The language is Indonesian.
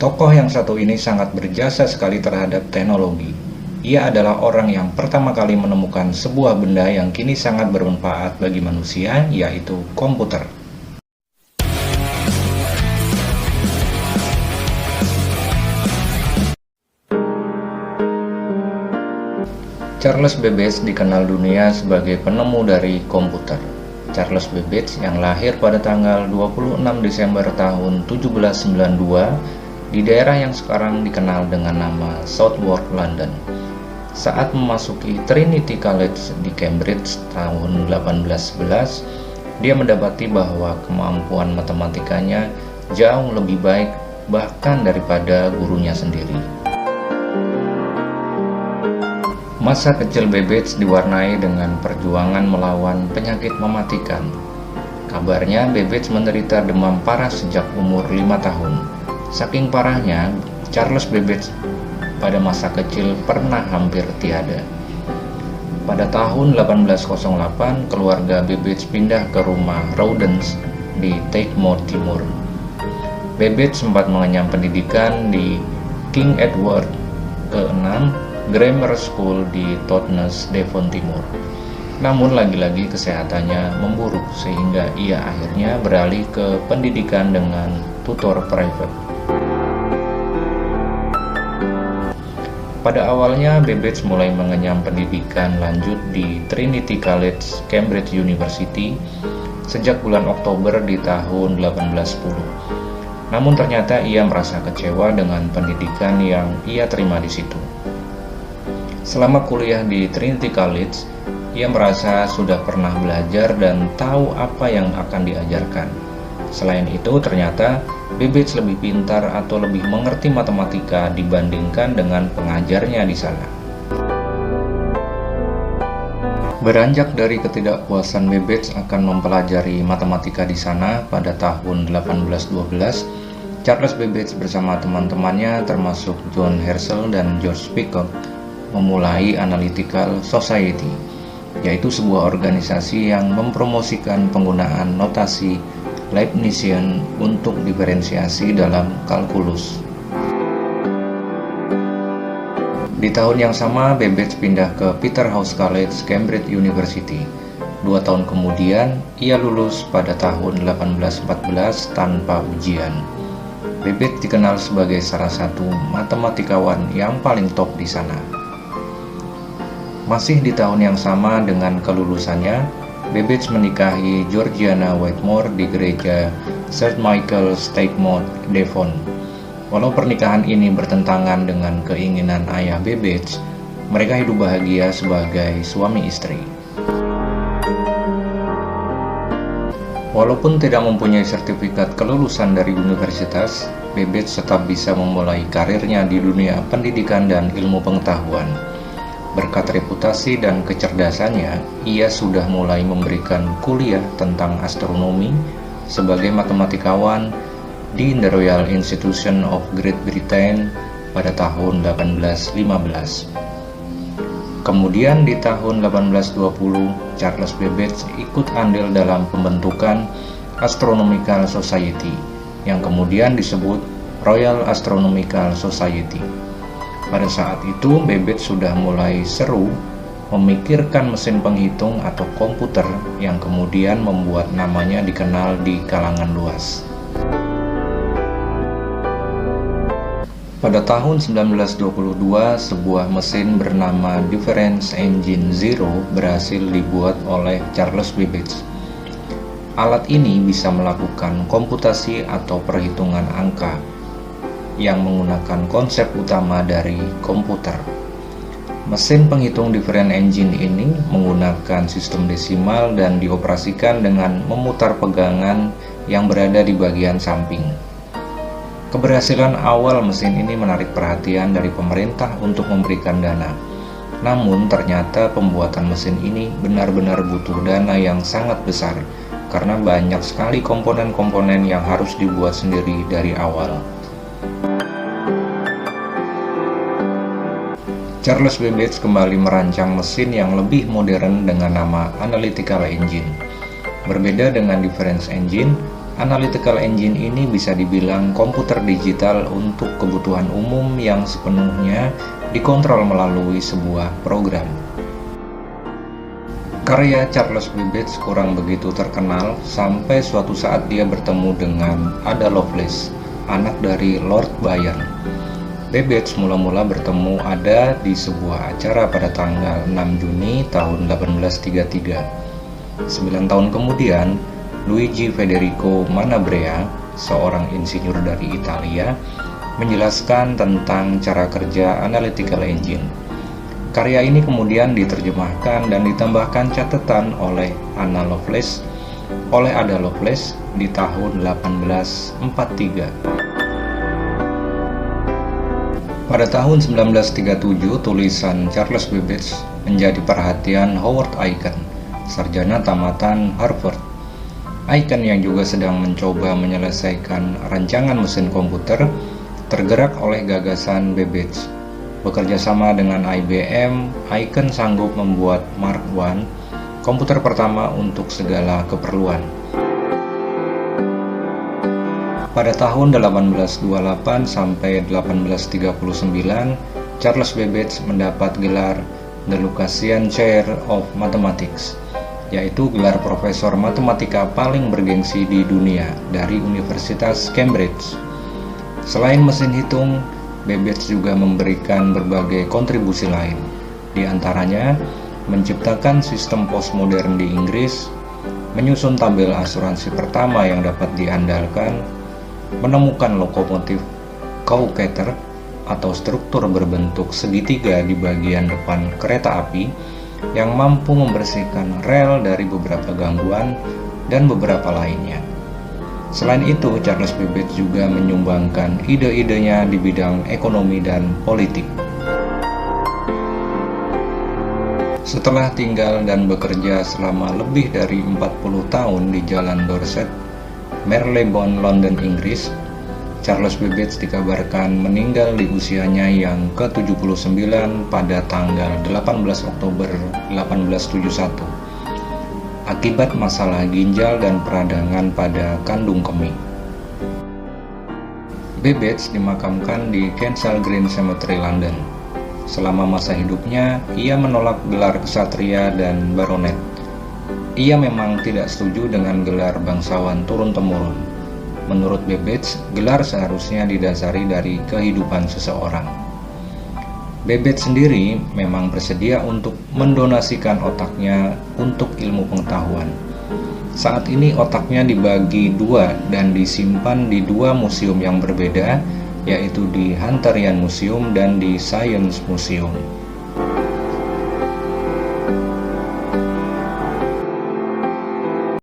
Tokoh yang satu ini sangat berjasa sekali terhadap teknologi. Ia adalah orang yang pertama kali menemukan sebuah benda yang kini sangat bermanfaat bagi manusia, yaitu komputer. Charles Babbage dikenal dunia sebagai penemu dari komputer. Charles Babbage yang lahir pada tanggal 26 Desember tahun 1792 di daerah yang sekarang dikenal dengan nama Southwark, London. Saat memasuki Trinity College di Cambridge tahun 1811, dia mendapati bahwa kemampuan matematikanya jauh lebih baik bahkan daripada gurunya sendiri. Masa kecil Babbage diwarnai dengan perjuangan melawan penyakit mematikan. Kabarnya Babbage menderita demam parah sejak umur 5 tahun. Saking parahnya, Charles Babbage pada masa kecil pernah hampir tiada. Pada tahun 1808, keluarga Babbage pindah ke rumah Rawdons di Teignmouth Timur. Babbage sempat mengenyam pendidikan di King Edward ke-6 Grammar School di Totnes, Devon Timur. Namun lagi-lagi kesehatannya memburuk sehingga ia akhirnya beralih ke pendidikan dengan tutor private. Pada awalnya Babbage mulai mengenyam pendidikan lanjut di Trinity College, Cambridge University sejak bulan Oktober di tahun 1810. Namun ternyata ia merasa kecewa dengan pendidikan yang ia terima di situ. Selama kuliah di Trinity College, ia merasa sudah pernah belajar dan tahu apa yang akan diajarkan. Selain itu, ternyata Babbage lebih pintar atau lebih mengerti matematika dibandingkan dengan pengajarnya di sana. Beranjak dari ketidakpuasan Babbage akan mempelajari matematika di sana pada tahun 1812, Charles Babbage bersama teman-temannya termasuk John Herschel dan George Peacock memulai Analytical Society, yaitu sebuah organisasi yang mempromosikan penggunaan notasi Leibnizian untuk diferensiasi dalam kalkulus. Di tahun yang sama, Babbage pindah ke Peterhouse College, Cambridge University. 2 tahun kemudian, ia lulus pada tahun 1814 tanpa ujian. Babbage dikenal sebagai salah satu matematikawan yang paling top di sana. Masih di tahun yang sama dengan kelulusannya, Babbage menikahi Georgiana Whitmore di gereja St. Michael, Teignmouth, Devon. Walau pernikahan ini bertentangan dengan keinginan ayah Babbage, mereka hidup bahagia sebagai suami istri. Walaupun tidak mempunyai sertifikat kelulusan dari universitas, Babbage tetap bisa memulai karirnya di dunia pendidikan dan ilmu pengetahuan. Berkat reputasi dan kecerdasannya, ia sudah mulai memberikan kuliah tentang astronomi sebagai matematikawan di The Royal Institution of Great Britain pada tahun 1815. Kemudian di tahun 1820, Charles Babbage ikut andil dalam pembentukan Astronomical Society, yang kemudian disebut Royal Astronomical Society. Pada saat itu, Babbage sudah mulai seru memikirkan mesin penghitung atau komputer yang kemudian membuat namanya dikenal di kalangan luas. Pada tahun 1922, sebuah mesin bernama Difference Engine Zero berhasil dibuat oleh Charles Babbage. Alat ini bisa melakukan komputasi atau perhitungan angka yang menggunakan konsep utama dari komputer. Mesin penghitung difference engine ini menggunakan sistem desimal dan dioperasikan dengan memutar pegangan yang berada di bagian samping. Keberhasilan awal mesin ini menarik perhatian dari pemerintah untuk memberikan dana. Namun ternyata pembuatan mesin ini benar-benar butuh dana yang sangat besar karena banyak sekali komponen-komponen yang harus dibuat sendiri dari awal. Charles Babbage kembali merancang mesin yang lebih modern dengan nama Analytical Engine. Berbeda dengan Difference Engine, Analytical engine ini bisa dibilang komputer digital untuk kebutuhan umum yang sepenuhnya dikontrol melalui sebuah program. Karya Charles Babbage kurang begitu terkenal sampai suatu saat dia bertemu dengan Ada Lovelace, anak dari Lord Byron. Babbage mula-mula bertemu Ada di sebuah acara pada tanggal 6 Juni tahun 1833. 9 tahun kemudian, Luigi Federico Manabrea, seorang insinyur dari Italia, menjelaskan tentang cara kerja analytical engine. Karya ini kemudian diterjemahkan dan ditambahkan catatan oleh Ada Lovelace di tahun 1843. Pada tahun 1937, tulisan Charles Babbage menjadi perhatian Howard Aiken, sarjana tamatan Harvard. Aiken yang juga sedang mencoba menyelesaikan rancangan mesin komputer tergerak oleh gagasan Babbage. Bekerja sama dengan IBM, Aiken sanggup membuat Mark I, komputer pertama untuk segala keperluan. Pada tahun 1828 sampai 1839, Charles Babbage mendapat gelar The Lucasian Chair of Mathematics, yaitu gelar profesor matematika paling bergengsi di dunia dari Universitas Cambridge. Selain mesin hitung, Babbage juga memberikan berbagai kontribusi lain, di antaranya menciptakan sistem postmodern di Inggris, menyusun tabel asuransi pertama yang dapat diandalkan, menemukan lokomotif Cow-Cather atau struktur berbentuk segitiga di bagian depan kereta api yang mampu membersihkan rel dari beberapa gangguan dan beberapa lainnya. Selain itu, Charles Babbage juga menyumbangkan ide-idenya di bidang ekonomi dan politik. Setelah tinggal dan bekerja selama lebih dari 40 tahun di Jalan Dorset, Marylebone, London, Inggris, Charles Babbage dikabarkan meninggal di usianya yang ke-79 pada tanggal 18 Oktober 1871 akibat masalah ginjal dan peradangan pada kandung kemih. Babbage dimakamkan di Kensal Green Cemetery, London. Selama masa hidupnya, ia menolak gelar ksatria dan baronet. Ia memang tidak setuju dengan gelar bangsawan turun-temurun. Menurut Babbage, gelar seharusnya didasari dari kehidupan seseorang. Babbage sendiri memang bersedia untuk mendonasikan otaknya untuk ilmu pengetahuan. Saat ini otaknya dibagi dua dan disimpan di dua museum yang berbeda, yaitu di Hunterian Museum dan di Science Museum.